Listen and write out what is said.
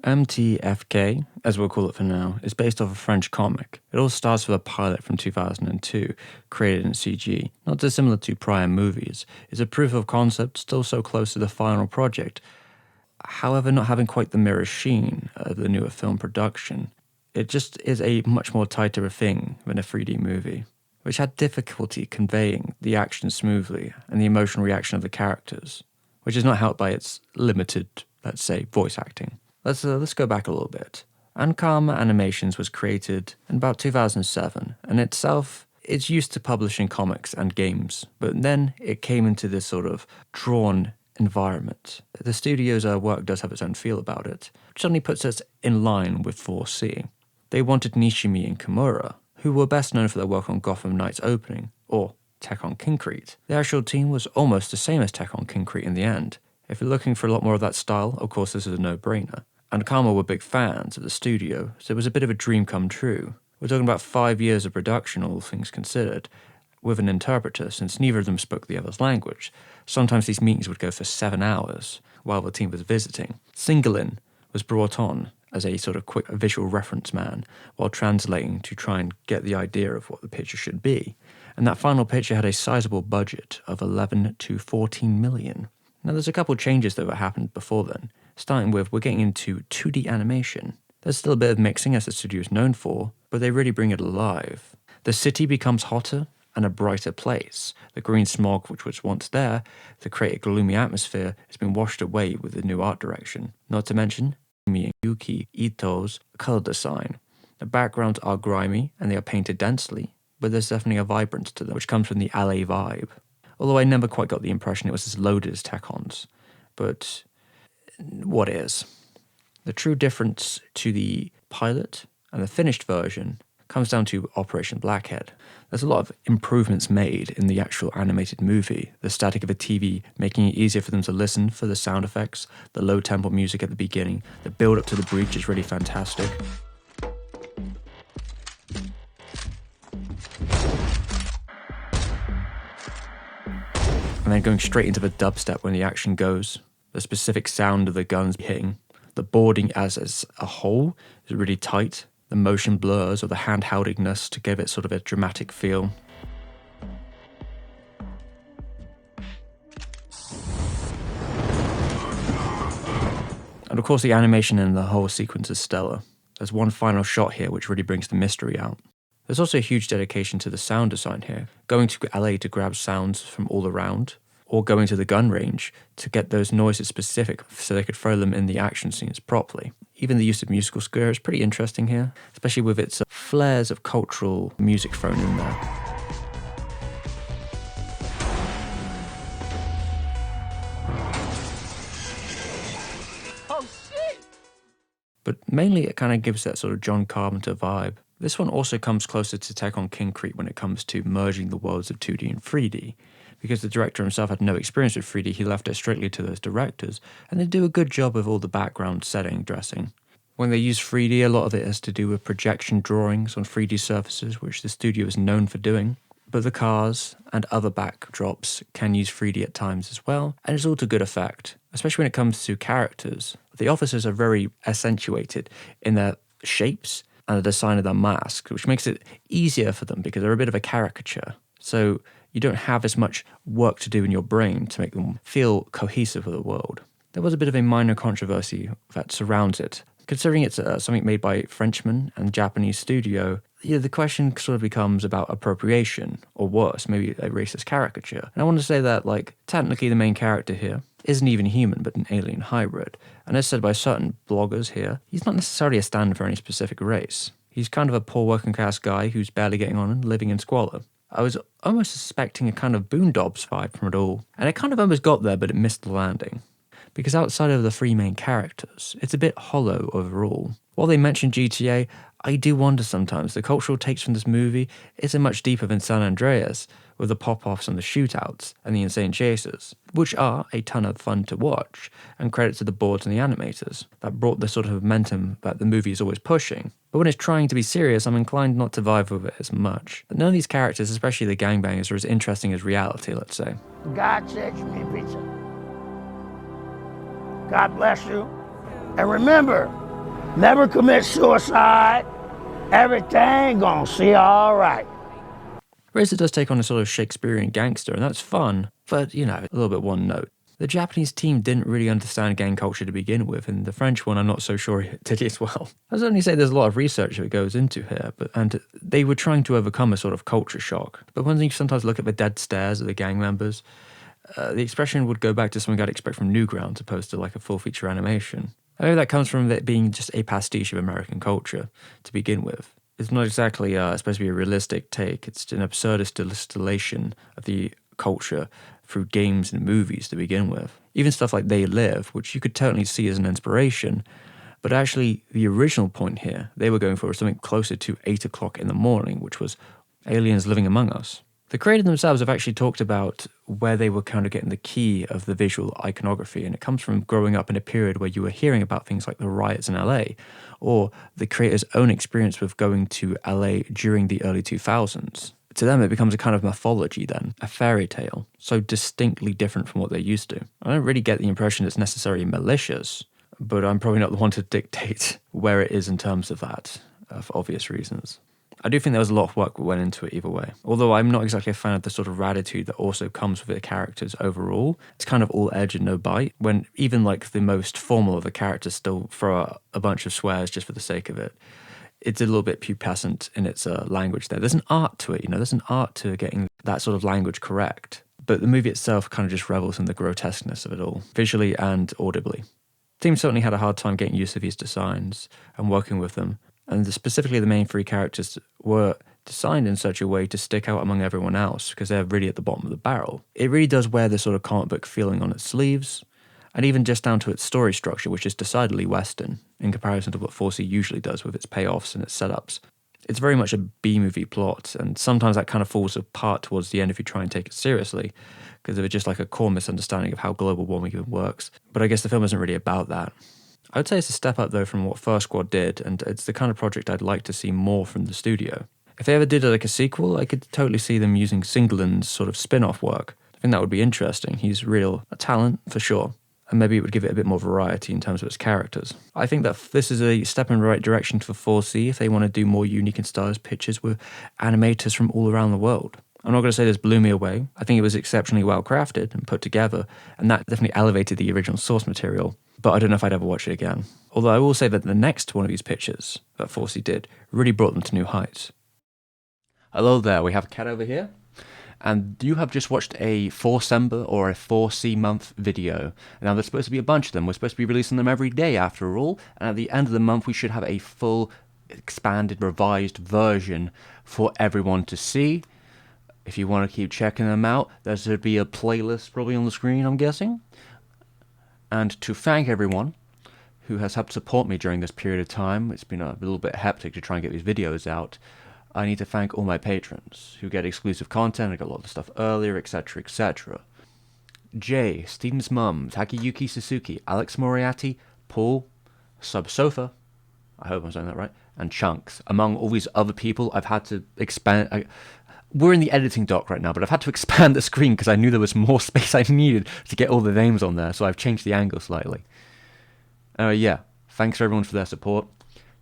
MTFK, as we'll call it for now, is based off a French comic. It all starts with a pilot from 2002, created in CG. Not dissimilar to prior movies. It's a proof of concept, still so close to the final project. However, not having quite the mirror sheen of the newer film production. It just is a much more tighter thing than a 3D movie, which had difficulty conveying the action smoothly and the emotional reaction of the characters, which is not helped by its limited, let's say, voice acting. Let's go back a little bit. Ankama Animations was created in about 2007, and itself is used to publishing comics and games, but then it came into this sort of drawn environment. The studio's work does have its own feel about it, which suddenly puts us in line with 4C. They wanted Nishimi and Kimura, who were best known for their work on Gotham Knights opening, or Tech on Concrete. The actual team was almost the same as Tech on Concrete in the end. If you're looking for a lot more of that style, of course this is a no-brainer. And Karma were big fans of the studio, so it was a bit of a dream come true. We're talking about 5 years of production, all things considered, with an interpreter, since neither of them spoke the other's language. Sometimes these meetings would go for 7 hours while the team was visiting. Singolin was brought on as a sort of quick visual reference man while translating to try and get the idea of what the picture should be. And that final picture had a sizable budget of 11 to 14 million. Now there's a couple changes that happened before then. Starting with, we're getting into 2D animation. There's still a bit of mixing as the studio is known for, but they really bring it alive. The city becomes hotter and a brighter place. The green smog which was once there to create a gloomy atmosphere has been washed away with the new art direction. Not to mention Miyuki Ito's color design. The backgrounds are grimy and they are painted densely, but there's definitely a vibrance to them which comes from the LA vibe. Although I never quite got the impression it was as loaded as Tech-Ons. But what is? The true difference to the pilot and the finished version comes down to Operation Blackhead. There's a lot of improvements made in the actual animated movie, the static of a TV making it easier for them to listen for the sound effects, the low tempo music at the beginning, the build up to the breach is really fantastic. And then going straight into the dubstep when the action goes, the specific sound of the guns hitting, the boarding as a whole is really tight, the motion blurs or the handheldiness to give it sort of a dramatic feel. And of course the animation in the whole sequence is stellar. There's one final shot here which really brings the mystery out. There's also a huge dedication to the sound design here, going to LA to grab sounds from all around, or going to the gun range to get those noises specific so they could throw them in the action scenes properly. Even the use of musical score is pretty interesting here, especially with its flares of cultural music thrown in there. Oh shit! But mainly it kind of gives that sort of John Carpenter vibe. This one also comes closer to Tech on Concrete when it comes to merging the worlds of 2D and 3D. Because the director himself had no experience with 3D, he left it strictly to those directors, and they do a good job of all the background setting dressing. When they use 3D, a lot of it has to do with projection drawings on 3D surfaces, which the studio is known for doing. But the cars and other backdrops can use 3D at times as well, and it's all to good effect, especially when it comes to characters. The officers are very accentuated in their shapes and the design of their masks, which makes it easier for them because they're a bit of a caricature. So you don't have as much work to do in your brain to make them feel cohesive with the world. There was a bit of a minor controversy that surrounds it. Considering it's something made by a Frenchman and Japanese studio, the question sort of becomes about appropriation, or worse, maybe a racist caricature. And I want to say that, technically the main character here isn't even human, but an alien hybrid. And as said by certain bloggers here, he's not necessarily a stand for any specific race. He's kind of a poor working class guy who's barely getting on and living in squalor. I was almost suspecting a kind of Boondocks vibe from it all, and it kind of almost got there, but it missed the landing. Because outside of the three main characters, it's a bit hollow overall. While they mention GTA, I do wonder sometimes the cultural takes from this movie isn't much deeper than San Andreas, with the pop-offs and the shootouts and the insane chases, which are a ton of fun to watch, and credit to the boards and the animators that brought the sort of momentum that the movie is always pushing. But when it's trying to be serious, I'm inclined not to vibe with it as much. But none of these characters, especially the gangbangers, are as interesting as reality, let's say. God said you me pizza. God bless you. And remember, Never commit suicide. Everything gonna see all right. Razor does take on a sort of Shakespearean gangster, and that's fun, but, you know, a little bit one note. The Japanese team didn't really understand gang culture to begin with, and the French one I'm not so sure did as well. I certainly say there's a lot of research that goes into here, and they were trying to overcome a sort of culture shock. But when you sometimes look at the dead stares of the gang members, the expression would go back to something I'd expect from Newgrounds opposed to like a full-feature animation. I know that comes from it being just a pastiche of American culture to begin with. It's not exactly supposed to be a realistic take. It's an absurdist distillation of the culture through games and movies to begin with. Even stuff like They Live, which you could totally see as an inspiration, but actually the original point here they were going for was something closer to 8 o'clock in the morning, which was aliens living among us. The creators themselves have actually talked about where they were kind of getting the key of the visual iconography, and it comes from growing up in a period where you were hearing about things like the riots in LA, or the creators' own experience with going to LA during the early 2000s. To them, it becomes a kind of mythology then, a fairy tale, so distinctly different from what they're used to. I don't really get the impression it's necessarily malicious, but I'm probably not the one to dictate where it is in terms of that, for obvious reasons. I do think there was a lot of work that went into it either way. Although I'm not exactly a fan of the sort of attitude that also comes with the characters overall. It's kind of all edge and no bite, when even like the most formal of the characters still throw a bunch of swears just for the sake of it. It's a little bit pubescent in its language there. There's an art to it, there's an art to getting that sort of language correct. But the movie itself kind of just revels in the grotesqueness of it all, visually and audibly. The team certainly had a hard time getting used to these designs and working with them. And specifically the main three characters were designed in such a way to stick out among everyone else because they're really at the bottom of the barrel. It really does wear this sort of comic book feeling on its sleeves, and even just down to its story structure, which is decidedly Western in comparison to what 4C usually does with its payoffs and its setups. It's very much a B-movie plot, and sometimes that kind of falls apart towards the end if you try and take it seriously, because of just like a core misunderstanding of how global warming even works. But I guess the film isn't really about that. I would say it's a step up though from what First Squad did, and it's the kind of project I'd like to see more from the studio. If they ever did like a sequel, I could totally see them using Singleton's sort of spin-off work. I think that would be interesting. He's a talent for sure, and maybe it would give it a bit more variety in terms of its characters. I think that this is a step in the right direction for 4C if they want to do more unique and stylized pictures with animators from all around the world. I'm not going to say this blew me away. I think it was exceptionally well crafted and put together, and that definitely elevated the original source material. But I don't know if I'd ever watch it again. Although I will say that the next one of these pictures that 4C did really brought them to new heights. Hello there, we have a cat over here. And you have just watched a 4Sember or a 4C month video. Now there's supposed to be a bunch of them. We're supposed to be releasing them every day after all. And at the end of the month we should have a full, expanded, revised version for everyone to see. If you want to keep checking them out, there should be a playlist probably on the screen, I'm guessing. And to thank everyone who has helped support me during this period of time, it's been a little bit hectic to try and get these videos out. I need to thank all my patrons who get exclusive content. I got a lot of stuff earlier, etc., etc. Jay, Steven's mum, Takayuki Suzuki, Alex Moriarty, Paul, Subsofa, I hope I'm saying that right, and Chunks. Among all these other people, I've had to expand. We're in the editing dock right now, but I've had to expand the screen because I knew there was more space I needed to get all the names on there, so I've changed the angle slightly. Yeah, thanks everyone for their support.